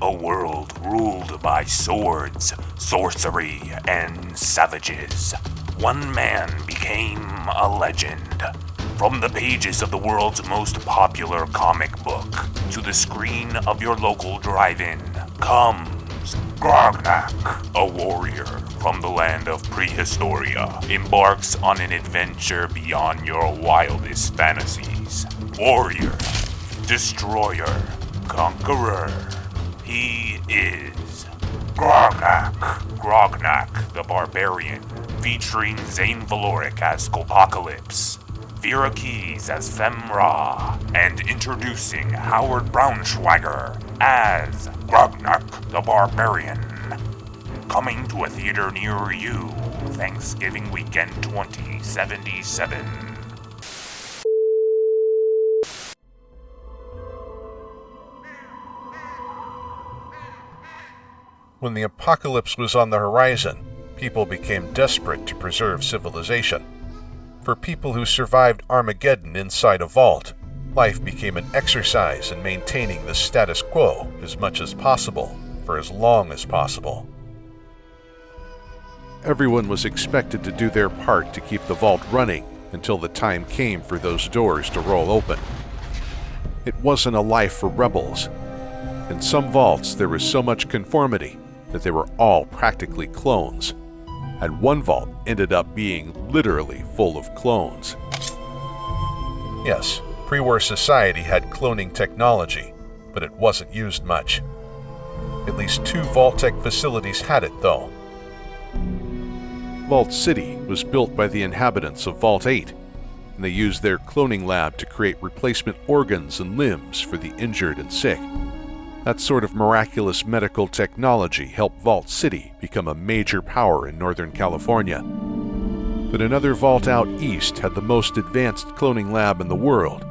a world ruled by swords, sorcery, and savages, one man became a legend. From the pages of the world's most popular comic book to the screen of your local drive-in comes Grognak, a warrior from the land of Prehistoria, embarks on an adventure beyond your wildest fantasies. Warrior, destroyer, conqueror. He is Grognak. Grognak the Barbarian, featuring Zane Valoric as Scopocalypse, Vera Keys as Femra, and introducing Howard Braunschweiger as Grognak the Barbarian. Coming to a theater near you, Thanksgiving weekend 2077. When the apocalypse was on the horizon, people became desperate to preserve civilization. For people who survived Armageddon inside a vault, life became an exercise in maintaining the status quo as much as possible, for as long as possible. Everyone was expected to do their part to keep the vault running until the time came for those doors to roll open. It wasn't a life for rebels. In some vaults, there was so much conformity that they were all practically clones, and one vault ended up being literally full of clones. Yes, pre-war society had cloning technology, but it wasn't used much. At least 2 Vault-Tec facilities had it, though. Vault City was built by the inhabitants of Vault 8, and they used their cloning lab to create replacement organs and limbs for the injured and sick. That sort of miraculous medical technology helped Vault City become a major power in Northern California. But another vault out east had the most advanced cloning lab in the world.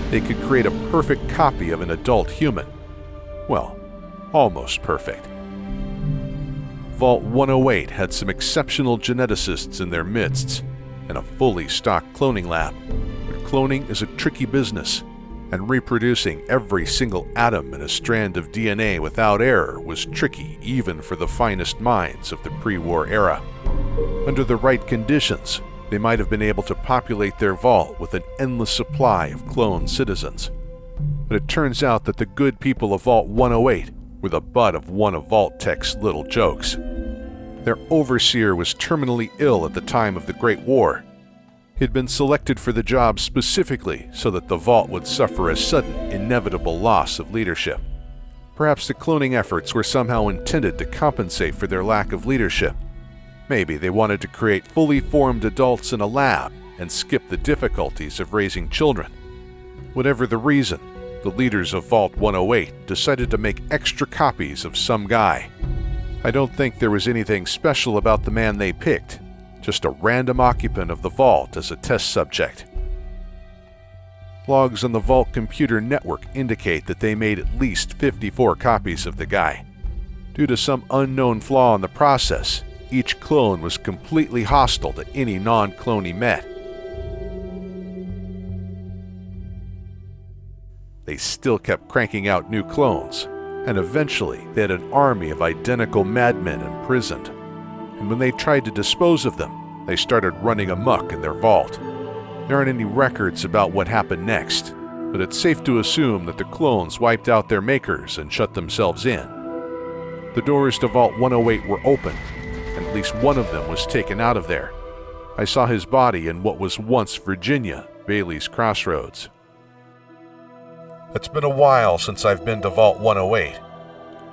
They could create a perfect copy of an adult human. Well, almost perfect. Vault 108 had some exceptional geneticists in their midst, and a fully stocked cloning lab. But cloning is a tricky business, and reproducing every single atom in a strand of DNA without error was tricky even for the finest minds of the pre-war era. Under the right conditions, they might have been able to populate their vault with an endless supply of cloned citizens. But it turns out that the good people of Vault 108 were the butt of one of Vault-Tec's little jokes. Their overseer was terminally ill at the time of the Great War. He'd been selected for the job specifically so that the vault would suffer a sudden, inevitable loss of leadership. Perhaps the cloning efforts were somehow intended to compensate for their lack of leadership. Maybe they wanted to create fully formed adults in a lab and skip the difficulties of raising children. Whatever the reason, the leaders of Vault 108 decided to make extra copies of some guy. I don't think there was anything special about the man they picked. Just a random occupant of the vault as a test subject. Logs on the Vault computer network indicate that they made at least 54 copies of the guy. Due to some unknown flaw in the process, each clone was completely hostile to any non-clone he met. They still kept cranking out new clones, and eventually they had an army of identical madmen imprisoned. And when they tried to dispose of them, they started running amok in their vault. There aren't any records about what happened next, but it's safe to assume that the clones wiped out their makers and shut themselves in. The doors to Vault 108 were open, and at least one of them was taken out of there. I saw his body in what was once Virginia, Bailey's Crossroads. It's been a while since I've been to Vault 108.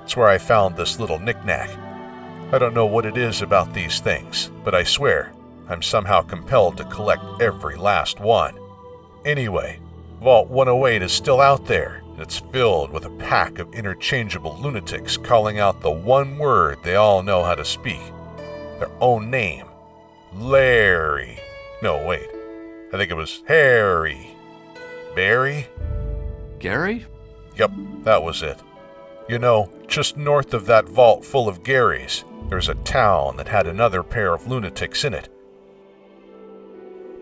It's where I found this little knick-knack. I don't know what it is about these things, but I swear, I'm somehow compelled to collect every last one. Anyway, Vault 108 is still out there, and it's filled with a pack of interchangeable lunatics calling out the one word they all know how to speak. Their own name. Larry. No, wait. I think it was Harry. Barry? Gary? Yep, that was it. You know, just north of that vault full of Garys, there's a town that had another pair of lunatics in it.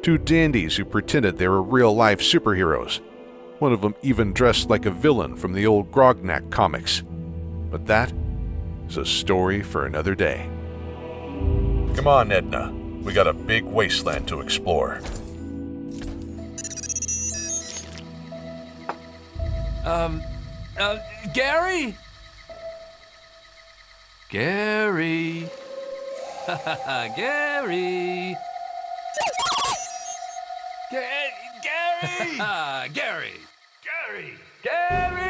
2 dandies who pretended they were real-life superheroes. One of them even dressed like a villain from the old Grognak comics. But that is a story for another day. Come on, Edna. We got a big wasteland to explore. Gary? Gary? Gary? Gary! Gary! Gary! Gary!